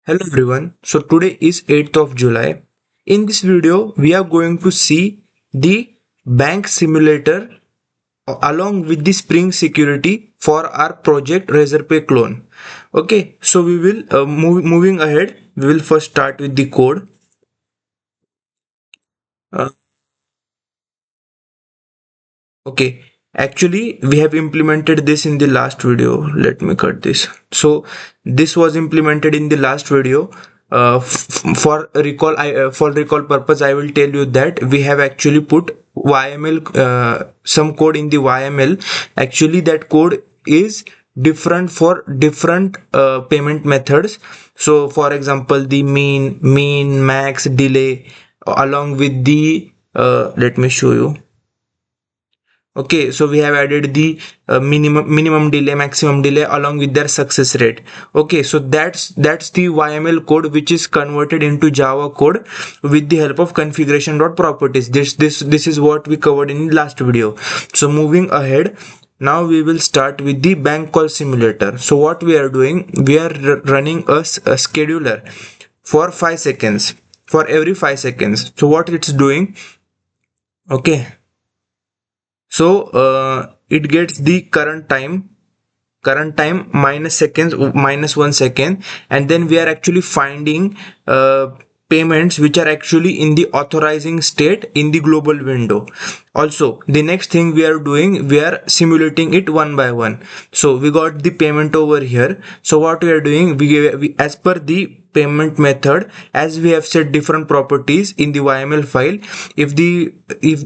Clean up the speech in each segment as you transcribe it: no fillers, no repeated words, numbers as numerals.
Hello everyone. So today is 8th of July. In this video, we are going to see the bank simulator along with the Spring security for our project Razorpay clone. Okay, so we will moving ahead. We will first start with the code. Uh, okay, actually we have implemented this in the last video. Let me cut this. So this was implemented in the last video. For recall purpose, I will tell you that we have actually put YML, some code in the YML. Actually that code is different for different payment methods. So for example, the mean, max, delay, along with the let me show you. Okay, so we have added the minimum delay, maximum delay, along with their success rate. Okay, so that's the YML code which is converted into Java code with the help of configuration.properties. This is what we covered in the last video. So moving ahead, now we will start with the bank call simulator. So what we are doing, we are running a scheduler for 5 seconds, for every 5 seconds. So what it's doing, okay, so it gets the current time minus seconds, minus 1 second, and then we are actually finding payments which are actually in the authorizing state in the global window. Also, the next thing we are doing, we are simulating it one by one. So we got the payment over here. So what we are doing, we as per the payment method, as we have set different properties in the YML file. If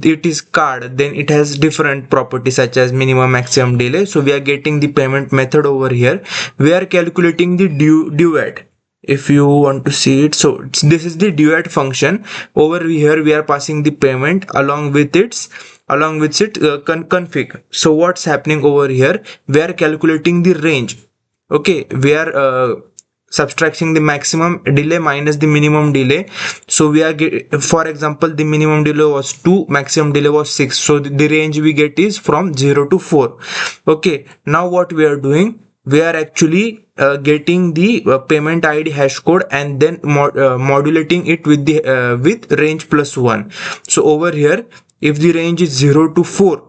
it is card, then it has different properties such as minimum, maximum, delay. So we are getting the payment method over here. We are calculating the duet. If you want to see it, so this is the duet function. Over here we are passing the payment along with its config. So what's happening over here, we are calculating the range. Okay, we are subtracting the maximum delay minus the minimum delay. So we are for example, the minimum delay was 2, maximum delay was 6, so the range we get is from 0 to 4. Okay, now what we are doing, we are actually getting the payment ID hash code and then modulating it with the with range plus 1. So over here, if the range is 0 to 4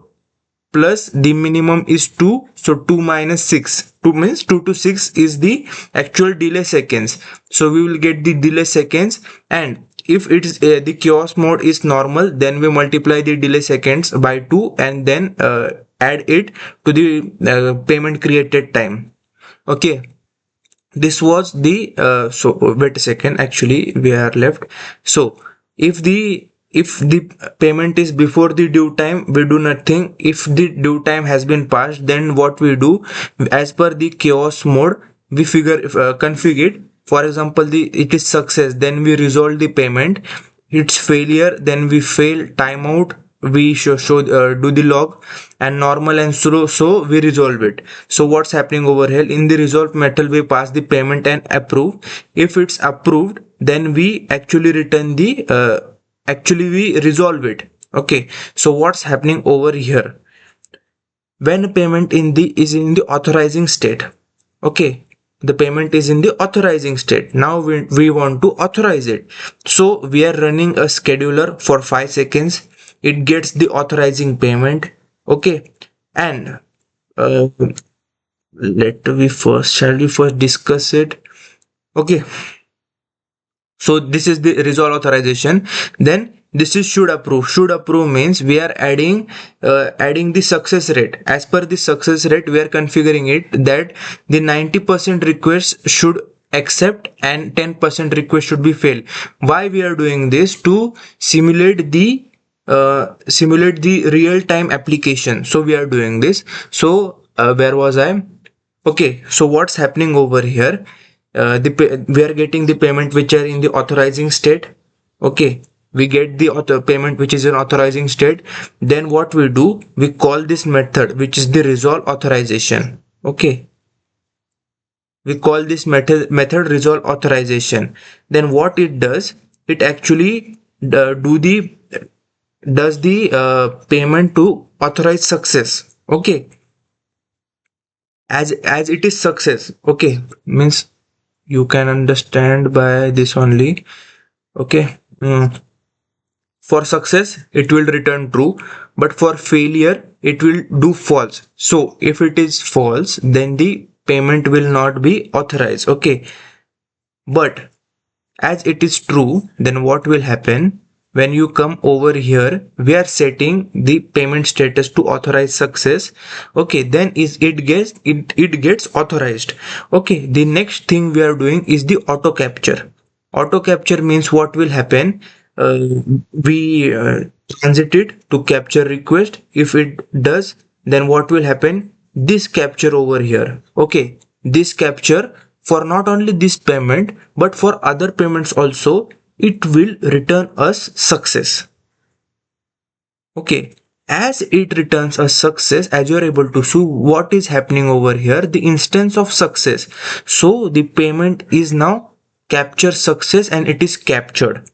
plus the minimum is 2, so 2 minus 6, 2 means 2 to 6 is the actual delay seconds. So we will get the delay seconds, and if it is the chaos mode is normal, then we multiply the delay seconds by 2 and then add it to the payment created time. Okay, this was the so wait a second, actually we are left. So if the payment is before the due time, we do nothing. If the due time has been passed, then what we do, as per the chaos mode, we configure it. For example, it is success, then we resolve the payment. It's failure, then we fail timeout, we do the log, and normal and slow, so we resolve it. So what's happening over here, in the resolve method we pass the payment and approve. If it's approved, then we actually return the actually we resolve it. Okay, so what's happening over here, when payment is in the authorizing state. Okay, the payment is in the authorizing state. Now we want to authorize it. So we are running a scheduler for 5 seconds. It gets the authorizing payment. Okay, and uh, shall we first discuss it? Okay, so this is the resolve authorization. Then this is should approve. Should approve means we are adding the success rate. As per the success rate, we are configuring it that the 90% requests should accept and 10% request should be fail. Why we are doing this? To simulate the real time application. So we are doing this. So where was I? Okay, so what's happening over here, we are getting the payment which are in the authorizing state. Okay, we get the payment which is in authorizing state. Then what we do, we call this method which is the resolve authorization. Okay, we call this method resolve authorization. Then what it does, it actually does the payment to authorize success. Okay, as it is success. Okay, means you can understand by this only. Okay. For success it will return true, but for failure it will do false. So if it is false, then the payment will not be authorized. Okay, but as it is true, then what will happen? When you come over here, we are setting the payment status to authorize success. Okay, then it gets authorized. Okay, the next thing we are doing is the auto capture. Auto capture means what will happen? uh, we transit it to capture request. If it does, then what will happen? This capture over here. Okay, this capture, for not only this payment but for other payments also, it will return us success. Okay, as it returns a success, as you are able to see what is happening over here, the instance of success. So the payment is now capture success and it is captured,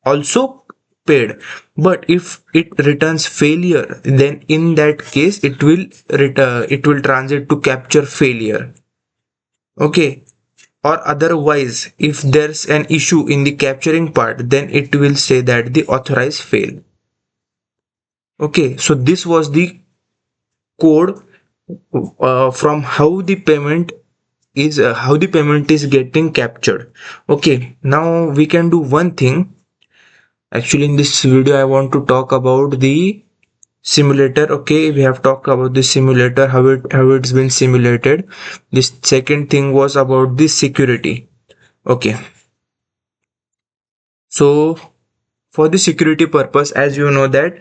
also paid. But if it returns failure, then in that case it will transit to capture failure. Okay, or otherwise if there's an issue in the capturing part, then it will say that the authorize fail. Okay, so this was the code from how the payment is getting captured. Okay, now we can do one thing. Actually, in this video I want to talk about the simulator. Okay, we have talked about the simulator, how it's been simulated. This second thing was about the security. Okay, so for the security purpose, as you know that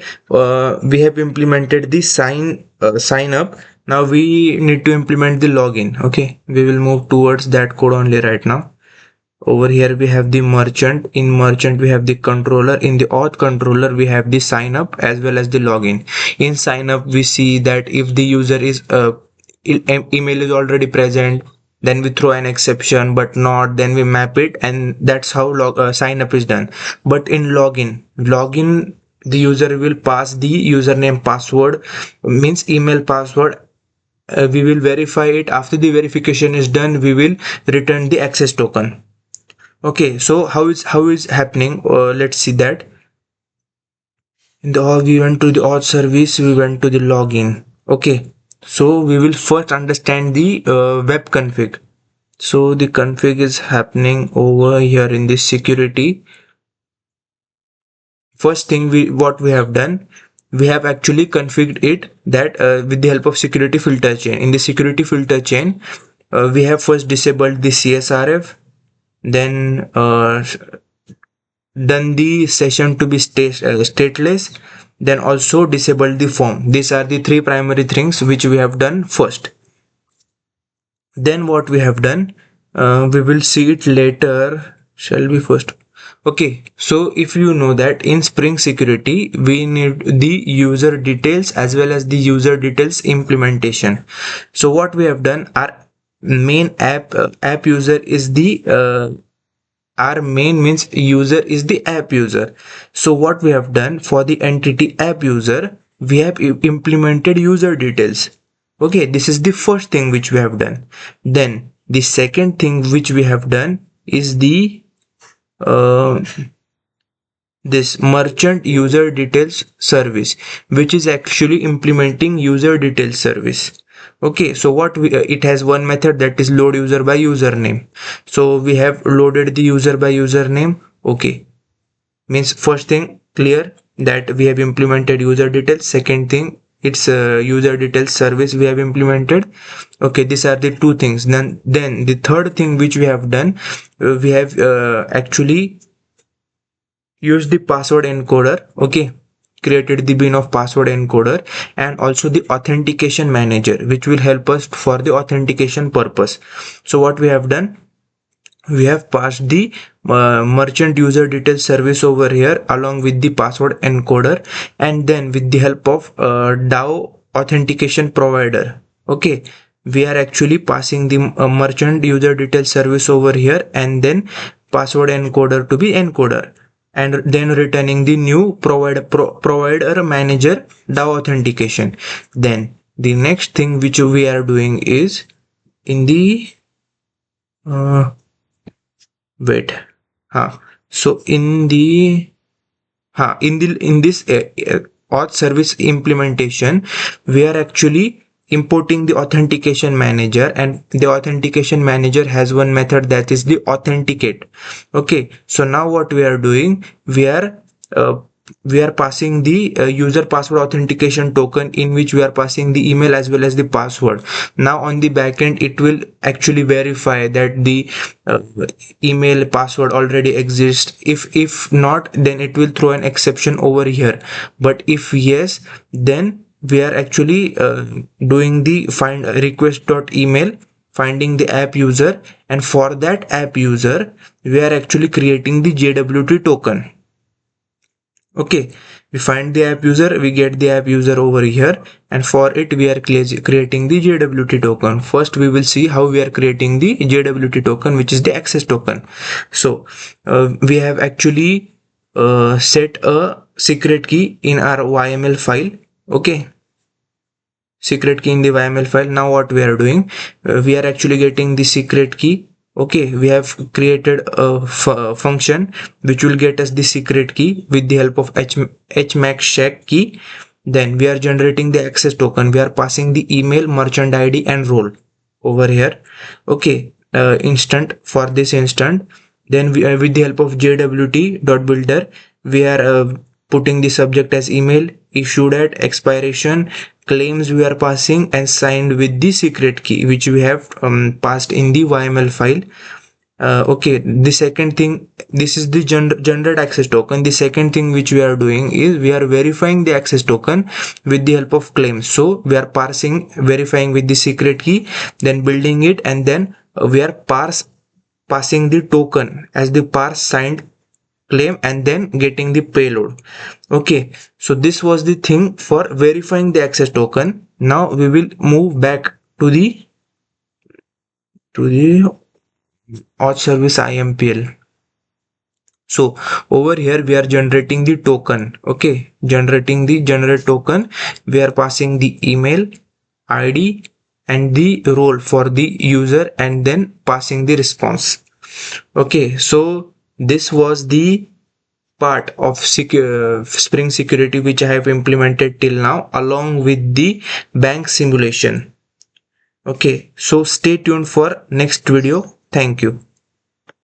we have implemented the sign up. Now we need to implement the login. Okay, we will move towards that code only right now. Over here we have the merchant. In merchant we have the controller. In the auth controller we have the sign up as well as the login. In sign up we see that if the user is email is already present, then we throw an exception, but not, then we map it, and that's how sign up is done. But in login the user will pass the username password, means email password. We will verify it. After the verification is done, we will return the access token. Okay, so how is happening? Let's see that. In the we went to the auth service, we went to the login. Okay, so we will first understand the web config. So the config is happening over here in this security. First thing what we have done, we have actually configured it that with the help of security filter chain. In the security filter chain, we have first disabled the CSRF, then done the session to be stateless, then also disabled the form. These are the three primary things which we have done first. Then what we have done, we will see it later. Shall we first? Okay, so if you know that in Spring Security we need the user details as well as the user details implementation. So what we have done, our main app user is the our main means user is the app user. So what we have done, for the entity app user we have implemented user details. Okay, this is the first thing which we have done. Then the second thing which we have done is the uh, this merchant user details service, which is actually implementing user details service. Okay, so what it has one method, that is load user by username. So we have loaded the user by username. Okay, means first thing clear that we have implemented user details. Second thing, it's a user details service we have implemented. Okay, these are the two things. Then the third thing which we have done, we have actually used the password encoder. Okay, created the bin of password encoder, and also the authentication manager, which will help us for the authentication purpose. So what we have done, we have passed the merchant user details service over here along with the password encoder, and then with the help of DAO authentication provider. Okay, we are actually passing the merchant user details service over here, and then password encoder to be encoder, and then returning the new provider manager DAO authentication. Then the next thing which we are doing is in the wait. So in the in this auth service implementation, we are actually importing the authentication manager, and the authentication manager has one method, that is the authenticate. Okay, so now what we are doing, uh, we are passing the user password authentication token, in which we are passing the email as well as the password. Now on the backend, it will actually verify that the uh, email password already exists. If not, then it will throw an exception over here. But if yes, then we are actually doing the find request.email, finding the app user, and for that app user we are actually creating the JWT token. Okay, we find the app user, we get the app user over here, and for it we are creating the JWT token. First we will see how we are creating the JWT token, which is the access token. So we have actually set a secret key in our YML file. Okay, secret key in the YML file. Now what we are doing, we are actually getting the secret key. Okay, we have created a function which will get us the secret key with the help of hmax check key. Then we are generating the access token. We are passing the email, merchant ID, and role over here. Okay, instant for this instant. Then we are, with the help of jwt.builder, we are putting the subject as email, issued at, expiration, claims we are passing, and signed with the secret key which we have passed in the YML file. Okay, the second thing, this is the gendered access token. The second thing which we are doing is we are verifying the access token with the help of claims. So we are verifying with the secret key, then building it, and then we are passing the token as the parse signed claim, and then getting the payload. Okay, so this was the thing for verifying the access token. Now we will move back to the auth service IMPL. So over here we are generating the token. Okay, generating the generate token. We are passing the email, ID, and the role for the user, and then passing the response. Okay, so this was the part of Spring Security which I have implemented till now, along with the bank simulation. Okay, so stay tuned for next video. Thank you.